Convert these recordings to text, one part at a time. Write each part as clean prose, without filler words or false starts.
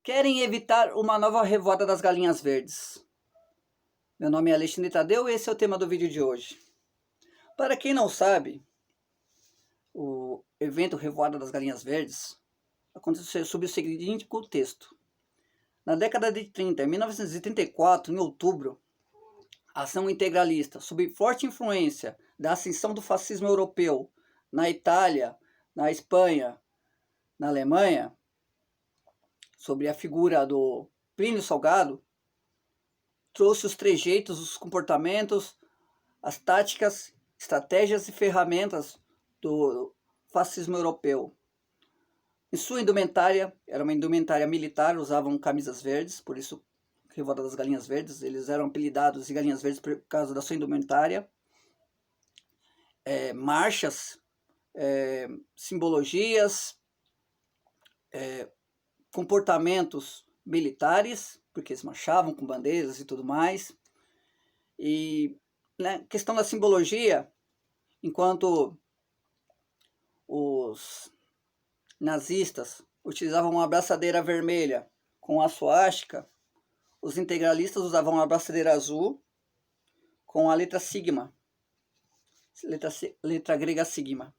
Querem evitar uma nova revolta das galinhas verdes. Meu nome é Alexandre Tadeu e esse é o tema do vídeo de hoje. Para quem não sabe, o evento Revoada das Galinhas Verdes aconteceu sob o seguinte contexto. Na década de 30, em 1934, em outubro, a ação integralista, sob forte influência da ascensão do fascismo europeu na Itália, na Espanha, na Alemanha, sobre a figura do Plínio Salgado, trouxe os trejeitos, os comportamentos, as táticas, estratégias e ferramentas do fascismo europeu. Em sua indumentária, era uma indumentária militar, usavam camisas verdes, por isso Revolta das Galinhas Verdes, eles eram apelidados de Galinhas Verdes por causa da sua indumentária. Marchas, simbologias, comportamentos militares, porque eles marchavam com bandeiras e tudo mais. E né, questão da simbologia, enquanto os nazistas utilizavam uma abraçadeira vermelha com a suástica, os integralistas usavam uma abraçadeira azul com a letra sigma, letra grega sigma.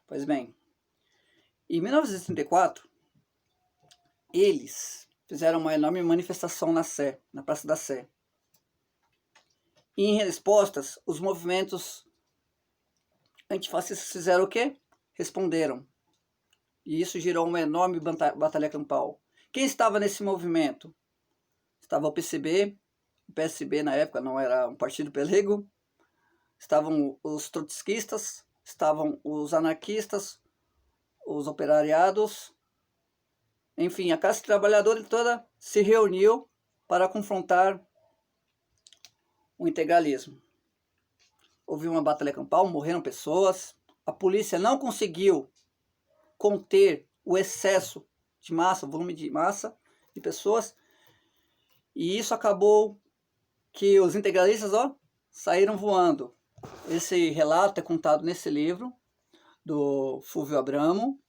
Pois bem, em 1934, eles fizeram uma enorme manifestação na Sé, na Praça da Sé. E em respostas, os movimentos antifascistas fizeram o quê? Responderam. E isso gerou uma enorme batalha campal. Quem estava nesse movimento? Estava o PCB, o PSB na época não era um partido pelego, estavam os trotskistas, estavam os anarquistas, os operariados, enfim, a classe trabalhadora toda se reuniu para confrontar o integralismo. Houve uma batalha campal, morreram pessoas, a polícia não conseguiu conter o excesso de massa, o volume de massa de pessoas, e isso acabou que os integralistas saíram voando. Esse relato é contado nesse livro do Fulvio Abramo,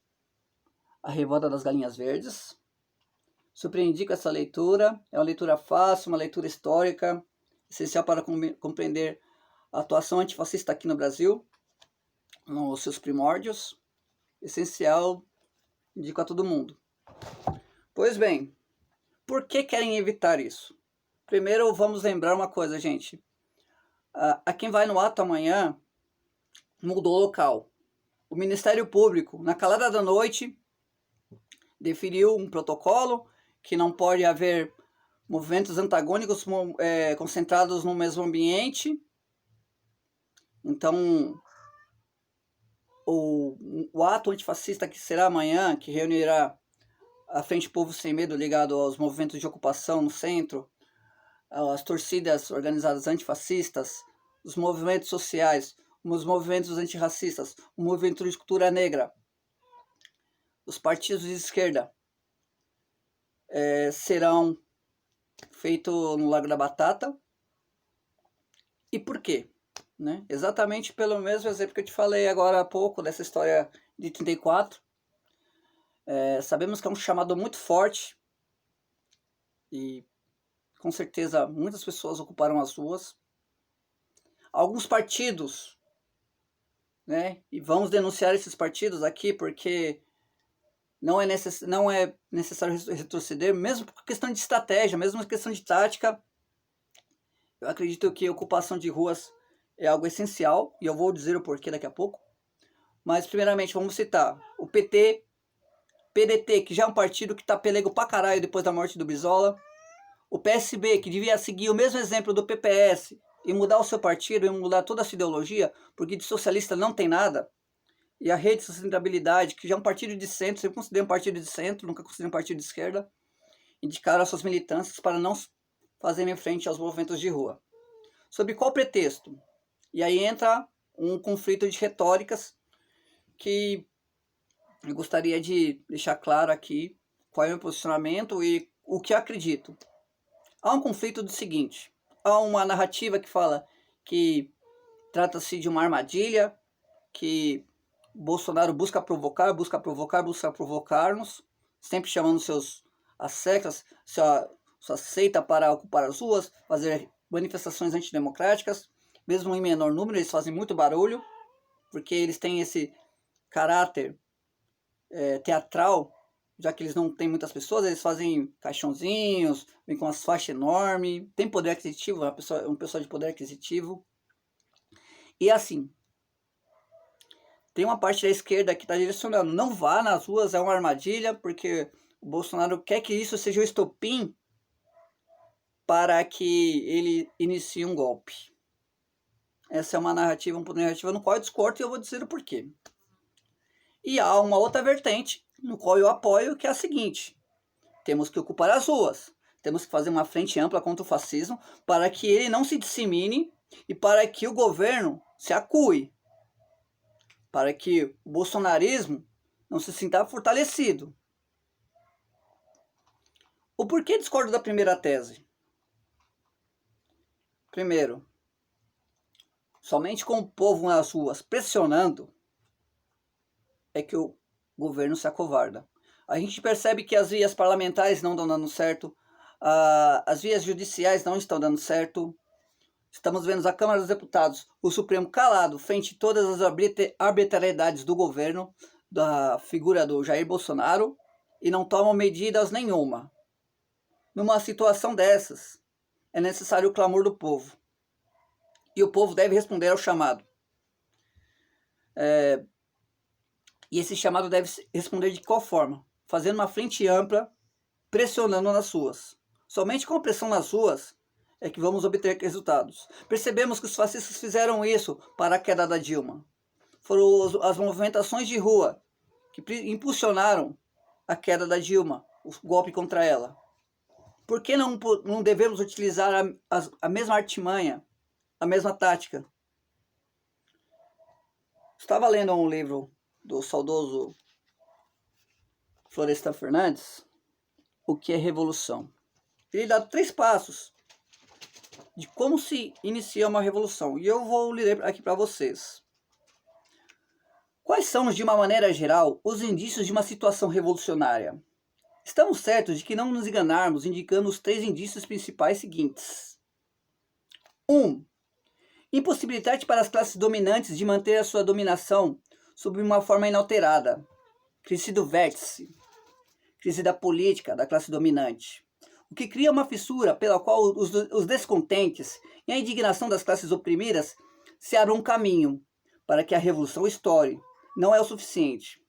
A Revolta das Galinhas Verdes. Surpreendi com essa leitura, é uma leitura fácil, uma leitura histórica, essencial para compreender a atuação antifascista aqui no Brasil, nos seus primórdios, essencial, indico a todo mundo. Pois bem, por que querem evitar isso? Primeiro vamos lembrar uma coisa, gente. A quem vai no ato amanhã mudou o local. O Ministério Público, na calada da noite, definiu um protocolo que não pode haver movimentos antagônicos concentrados no mesmo ambiente. Então, o ato antifascista que será amanhã, que reunirá a Frente Povo Sem Medo ligado aos movimentos de ocupação no centro, as torcidas organizadas antifascistas, os movimentos sociais, os movimentos antirracistas, o movimento de cultura negra, os partidos de esquerda, serão feitos no Largo da Batata. E por quê? Né? Exatamente pelo mesmo exemplo que eu te falei agora há pouco, dessa história de 34. Sabemos que é um chamado muito forte e com certeza muitas pessoas ocuparam as ruas. Alguns partidos, né, e vamos denunciar esses partidos aqui porque não é necessário retroceder, mesmo por questão de estratégia, mesmo por questão de tática. Eu acredito que a ocupação de ruas é algo essencial, e eu vou dizer o porquê daqui a pouco. Mas primeiramente vamos citar o PT, PDT, que já é um partido que tá pelego pra caralho depois da morte do Brizola. O PSB, que devia seguir o mesmo exemplo do PPS e mudar o seu partido, e mudar toda a sua ideologia, porque de socialista não tem nada. E a Rede de Sustentabilidade, que já é um partido de centro, eu considero um partido de centro, nunca considero um partido de esquerda, indicaram as suas militâncias para não fazerem frente aos movimentos de rua. Sobre qual pretexto? E aí entra um conflito de retóricas que eu gostaria de deixar claro aqui qual é o meu posicionamento e o que eu acredito. Há um conflito do seguinte: há uma narrativa que fala que trata-se de uma armadilha, que Bolsonaro busca provocar-nos, sempre chamando as sectas, sua seita para ocupar as ruas, fazer manifestações antidemocráticas, mesmo em menor número, eles fazem muito barulho, porque eles têm esse caráter teatral, já que eles não têm muitas pessoas, eles fazem caixãozinhos, vêm com umas faixas enormes, tem poder aquisitivo, um pessoal de poder aquisitivo. E assim, tem uma parte da esquerda que está direcionando, não vá nas ruas, é uma armadilha, porque o Bolsonaro quer que isso seja o estopim para que ele inicie um golpe. Essa é uma narrativa no qual eu discordo e eu vou dizer o porquê. E há uma outra vertente, no qual eu apoio, que é a seguinte: temos que ocupar as ruas, temos que fazer uma frente ampla contra o fascismo para que ele não se dissemine e para que o governo se acue, para que o bolsonarismo não se sinta fortalecido. O porquê discordo da primeira tese? Primeiro, somente com o povo nas ruas pressionando é que o governo se acovarda. A gente percebe que as vias parlamentares não estão dando certo, as vias judiciais não estão dando certo. Estamos vendo a Câmara dos Deputados, o Supremo calado frente a todas as arbitrariedades do governo, da figura do Jair Bolsonaro, e não tomam medidas nenhuma. Numa situação dessas, é necessário o clamor do povo. E o povo deve responder ao chamado. E esse chamado deve responder de qual forma? Fazendo uma frente ampla, pressionando nas ruas. Somente com a pressão nas ruas é que vamos obter resultados. Percebemos que os fascistas fizeram isso para a queda da Dilma. Foram as movimentações de rua que impulsionaram a queda da Dilma, o golpe contra ela. Por que não devemos utilizar a mesma artimanha, a mesma tática? Estava lendo um livro do saudoso Florestan Fernandes, O que é Revolução? Ele dá 3 passos de como se inicia uma revolução, e eu vou ler aqui para vocês. Quais são, de uma maneira geral, os indícios de uma situação revolucionária? Estamos certos de que não nos enganarmos indicando os 3 indícios principais seguintes. 1. Impossibilidade para as classes dominantes de manter a sua dominação sob uma forma inalterada. Crise do vértice. Crise da política da classe dominante. O que cria uma fissura pela qual os descontentes e a indignação das classes oprimidas se abrem um caminho para que a revolução estoure. Não é o suficiente.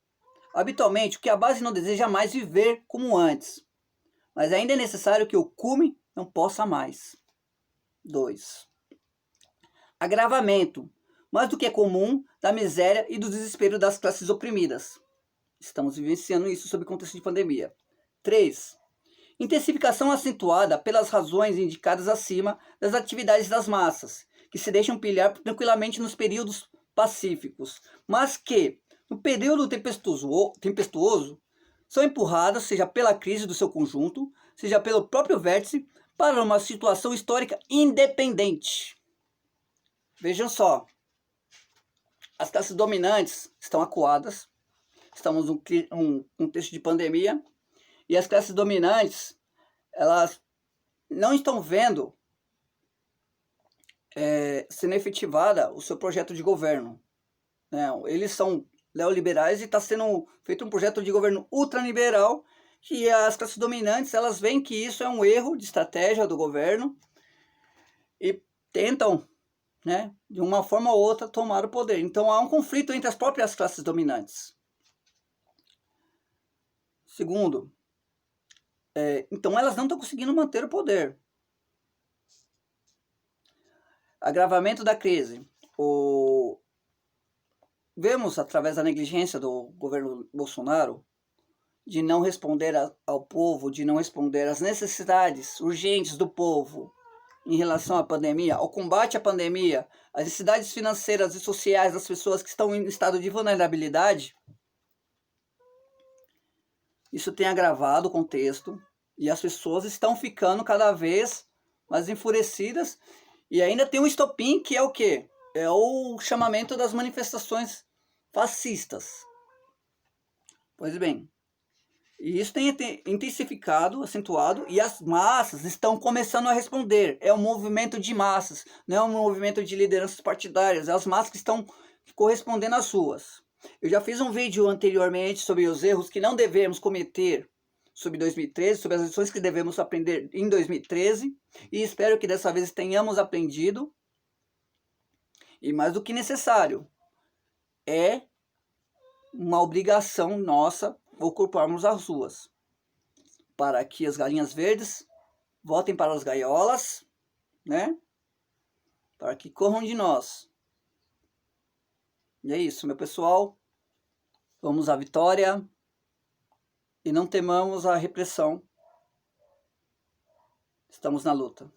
Habitualmente, o que a base não deseja mais viver como antes, mas ainda é necessário que o cume não possa mais. 2. Agravamento, mais do que é comum, da miséria e do desespero das classes oprimidas. Estamos vivenciando isso sob o contexto de pandemia. 3. Intensificação acentuada pelas razões indicadas acima das atividades das massas, que se deixam pilhar tranquilamente nos períodos pacíficos, mas que, no período tempestuoso, são empurradas, seja pela crise do seu conjunto, seja pelo próprio vértice, para uma situação histórica independente. Vejam só, as classes dominantes estão acuadas, estamos num contexto de pandemia, e as classes dominantes, elas não estão vendo sendo efetivada o seu projeto de governo. Eles são neoliberais e está sendo feito um projeto de governo ultraliberal, que as classes dominantes, elas veem que isso é um erro de estratégia do governo e tentam, de uma forma ou outra, tomar o poder. Então há um conflito entre as próprias classes dominantes. Segundo, então elas não estão conseguindo manter o poder. Agravamento da crise. Vemos, através da negligência do governo Bolsonaro, de não responder ao povo, de não responder às necessidades urgentes do povo em relação à pandemia, ao combate à pandemia, às necessidades financeiras e sociais das pessoas que estão em estado de vulnerabilidade. Isso tem agravado o contexto e as pessoas estão ficando cada vez mais enfurecidas. E ainda tem um estopim, que é o quê? É o chamamento das manifestações fascistas. Pois bem, E isso tem intensificado, acentuado, e as massas estão começando a responder. É um movimento de massas, não é um movimento de lideranças partidárias. É as massas que estão correspondendo às suas. Eu já fiz um vídeo anteriormente sobre os erros que não devemos cometer sobre 2013, sobre as lições que devemos aprender em 2013, e espero que dessa vez tenhamos aprendido. E mais do que necessário, é uma obrigação nossa ocuparmos as ruas, para que as galinhas verdes voltem para as gaiolas, né? Para que corram de nós. E é isso, meu pessoal. Vamos à vitória e não temamos a repressão. Estamos na luta.